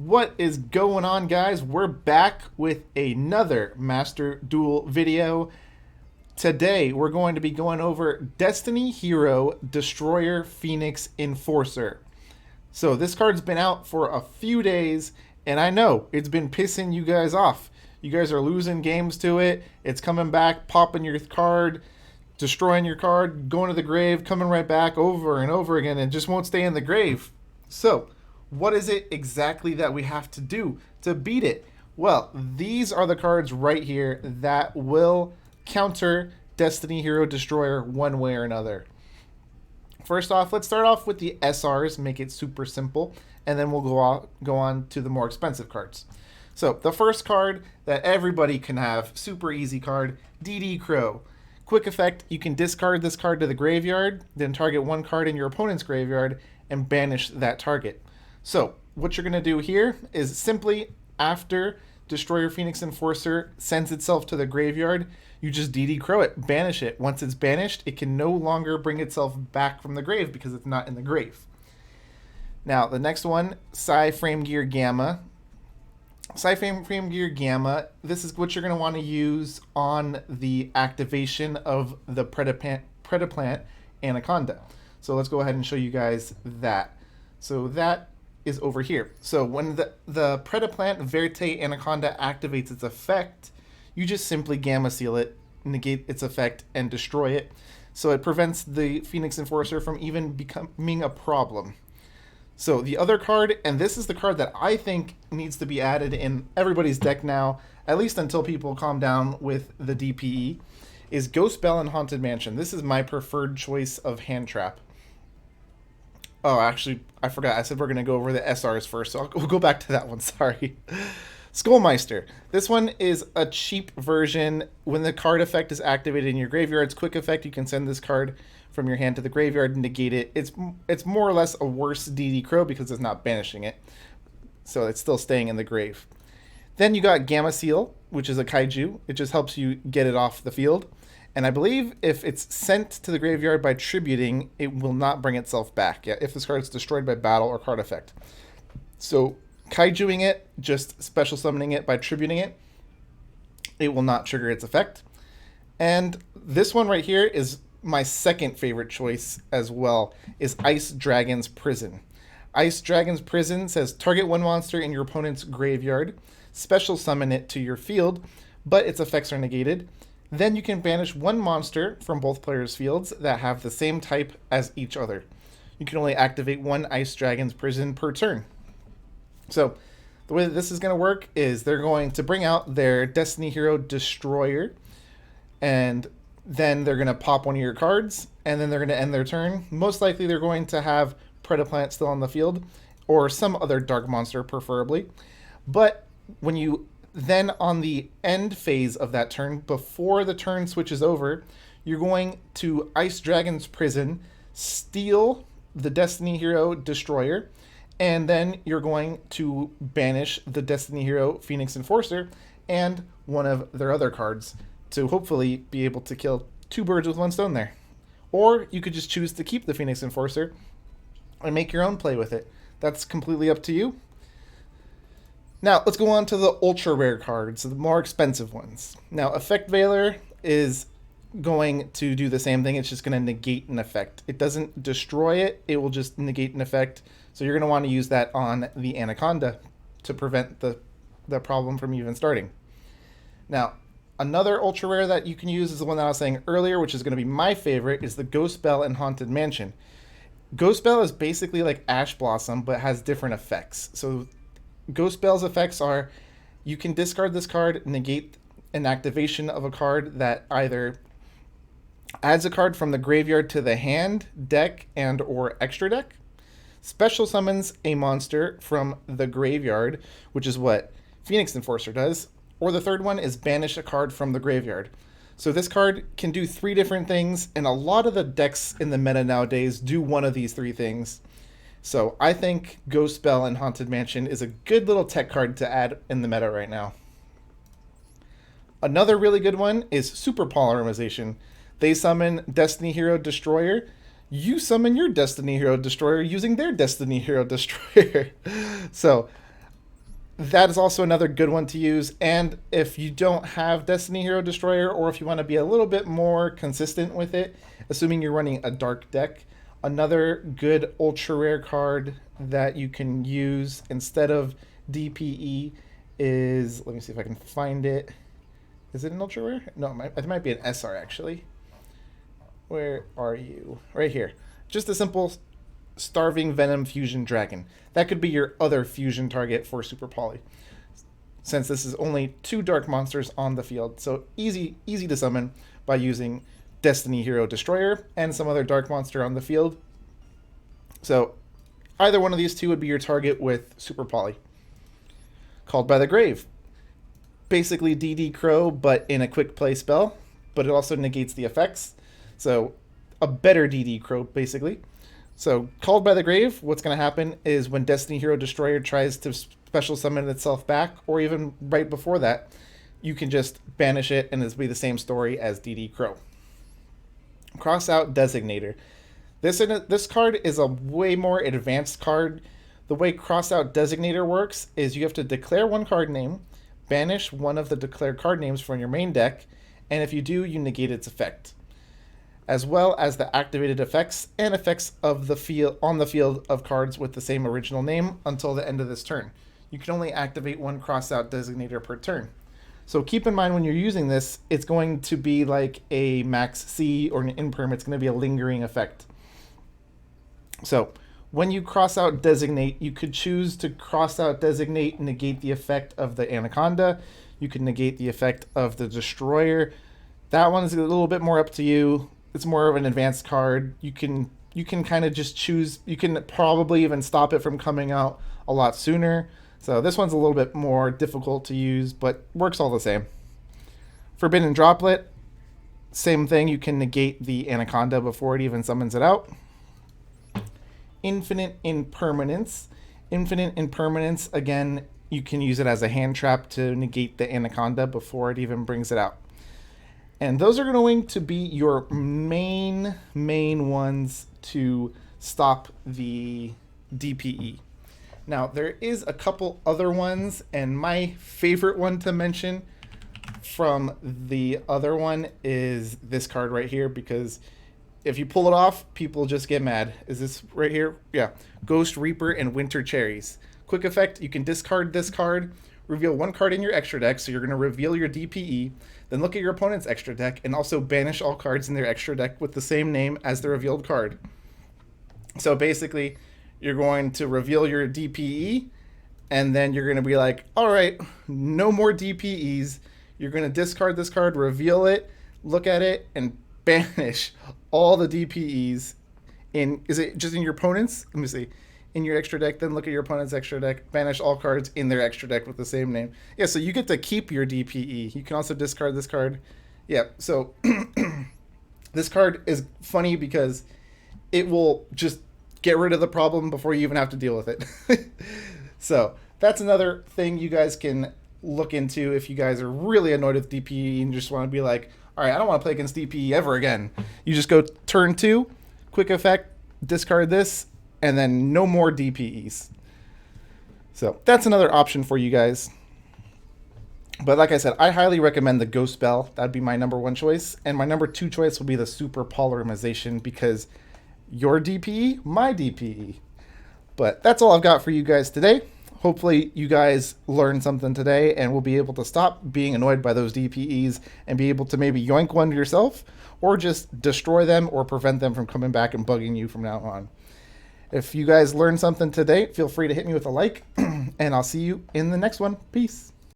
What is going on, guys? We're back with another Master Duel video. Today, we're going to be going over Destiny Hero Destroyer Pheonix Enforcer. So this card's been out for a few days, and I know it's been pissing you guys off. You guys are losing games to it. It's coming back, popping your card, destroying your card, going to the grave, coming right back over and over again, and just won't stay in the grave. So, what is it exactly that we have to do to beat it? Well, these are the cards right here that will counter Destiny Hero Destroyer one way or another. First off, let's start off with the SRs, make it super simple, and then we'll go on to the more expensive cards. So, the first card that everybody can have, super easy card, DD Crow. Quick effect, you can discard this card to the graveyard, then target one card in your opponent's graveyard and banish that target. So, what you're going to do here is simply after Destroyer Pheonix Enforcer sends itself to the graveyard, you just DD Crow it, banish it. Once it's banished, it can no longer bring itself back from the grave because it's not in the grave. Now, the next one, Psi Frame Gear Gamma. Psi Frame Gear Gamma, this is what you're going to want to use on the activation of the Predaplant Anaconda. So let's go ahead and show you guys that. So that is over here. So when the Predaplant Verte Anaconda activates its effect, you just simply Gamma Seal it, negate its effect, and destroy it. So it prevents the Pheonix Enforcer from even becoming a problem. So the other card, and this is the card that I think needs to be added in everybody's deck now, at least until people calm down with the DPE, is Ghost Bell and Haunted Mansion. This is my preferred choice of hand trap. Oh, actually, I forgot. I said we're going to go over the SRs first, so we'll go back to that one. Sorry. Skullmeister. This one is a cheap version. When the card effect is activated in your graveyard's quick effect, you can send this card from your hand to the graveyard and negate it. It's more or less a worse DD Crow because it's not banishing it. So it's still staying in the grave. Then you got Gamma Seal, which is a kaiju. It just helps you get it off the field. And I believe if it's sent to the graveyard by tributing, it will not bring itself back. Yeah, if this card is destroyed by battle or card effect. So kaijuing it, just special summoning it by tributing it, it will not trigger its effect. And this one right here is my second favorite choice as well, is Ice Dragon's Prison. Ice Dragon's Prison says target one monster in your opponent's graveyard, special summon it to your field, but its effects are negated. Then you can banish one monster from both players' fields that have the same type as each other. You can only activate one Ice Dragon's Prison per turn. So the way that this is going to work is they're going to bring out their Destiny Hero Destroyer, and then they're going to pop one of your cards, and then they're going to end their turn. Most likely they're going to have Predaplant still on the field, or some other dark monster preferably. But when you then on the end phase of that turn, before the turn switches over, you're going to Ice Dragon's Prison, steal the Destiny Hero Destroyer, and then you're going to banish the Destiny Hero Pheonix Enforcer and one of their other cards to hopefully be able to kill two birds with one stone there. Or you could just choose to keep the Pheonix Enforcer and make your own play with it. That's completely up to you. Now, let's go on to the ultra rare cards, the more expensive ones. Now, Effect Veiler is going to do the same thing. It's just going to negate an effect. It doesn't destroy it. It will just negate an effect. So you're going to want to use that on the Anaconda to prevent the problem from even starting. Now, another ultra rare that you can use is the one that I was saying earlier, which is going to be my favorite, is the Ghost Bell and Haunted Mansion. Ghost Bell is basically like Ash Blossom, but has different effects. So Ghost Bell's effects are, you can discard this card, negate an activation of a card that either adds a card from the graveyard to the hand, deck, and or extra deck, special summons a monster from the graveyard, which is what Pheonix Enforcer does, or the third one is banish a card from the graveyard. So this card can do three different things, and a lot of the decks in the meta nowadays do one of these three things. So I think Ghost Bell and Haunted Mansion is a good little tech card to add in the meta right now. Another really good one is Super Polymerization. They summon Destiny Hero Destroyer. You summon your Destiny Hero Destroyer using their Destiny Hero Destroyer. So that is also another good one to use. And if you don't have Destiny Hero Destroyer, or if you want to be a little bit more consistent with it, assuming you're running a dark deck, another good ultra rare card that you can use instead of DPE is, let me see if I can find it. Is it an ultra rare? No, it might be an SR actually. Where are you? Right here. Just a simple Starving Venom Fusion Dragon. That could be your other fusion target for Super Poly, since this is only 2 dark monsters on the field. So easy to summon by using Destiny Hero Destroyer and some other dark monster on the field. So either one of these two would be your target with Super Poly. Called by the Grave. Basically DD Crow, but in a quick play spell, but it also negates the effects. So a better DD Crow, basically. So Called by the Grave, what's going to happen is when Destiny Hero Destroyer tries to special summon itself back, or even right before that, you can just banish it and it'll be the same story as DD Crow. Cross Out Designator. This card is a way more advanced card. The way Cross Out Designator works is you have to declare one card name, banish one of the declared card names from your main deck, and if you do, you negate its effect, as well as the activated effects and effects of the field on the field of cards with the same original name until the end of this turn. You can only activate one Cross-Out Designator per turn. So keep in mind when you're using this, it's going to be like a max C or an imperm. It's going to be a lingering effect. So when you Cross-Out Designate, you could choose to Cross-Out Designate, negate the effect of the Anaconda. You can negate the effect of the Destroyer. That one's a little bit more up to you. It's more of an advanced card. You can kind of just choose. You can probably even stop it from coming out a lot sooner. So this one's a little bit more difficult to use, but works all the same. Forbidden Droplet, same thing. You can negate the Anaconda before it even summons it out. Infinite Impermanence. Infinite Impermanence, again, you can use it as a hand trap to negate the Anaconda before it even brings it out. And those are going to be your main ones to stop the DPE. Now, there is a couple other ones, and my favorite one to mention from the other one is this card right here, because if you pull it off, people just get mad. Is this right here? Yeah. Ghost Reaper and Winter Cherries. Quick effect, you can discard this card, reveal one card in your extra deck, so you're going to reveal your DPE, then look at your opponent's extra deck, and also banish all cards in their extra deck with the same name as the revealed card. So basically, you're going to reveal your DPE, and then you're going to be like, all right, no more DPEs. You're going to discard this card, reveal it, look at it, and banish all the DPEs in, is it just in your opponent's? Let me see. In your extra deck, then look at your opponent's extra deck, banish all cards in their extra deck with the same name. Yeah, so you get to keep your DPE. You can also discard this card. Yeah, so this card is funny because it will just get rid of the problem before you even have to deal with it. So that's another thing you guys can look into if you guys are really annoyed with DPE and just want to be like, all right, I don't want to play against DPE ever again. You just go turn 2, quick effect, discard this, and then no more DPEs. So that's another option for you guys. But like I said, I highly recommend the Ghost Spell. That'd be my number 1 choice. And my number 2 choice will be the Super Polymerization, because your DPE, my DPE. But that's all I've got for you guys today. Hopefully you guys learned something today and will be able to stop being annoyed by those DPEs and be able to maybe yoink one yourself, or just destroy them or prevent them from coming back and bugging you from now on. If you guys learned something today, feel free to hit me with a like, and I'll see you in the next one. Peace.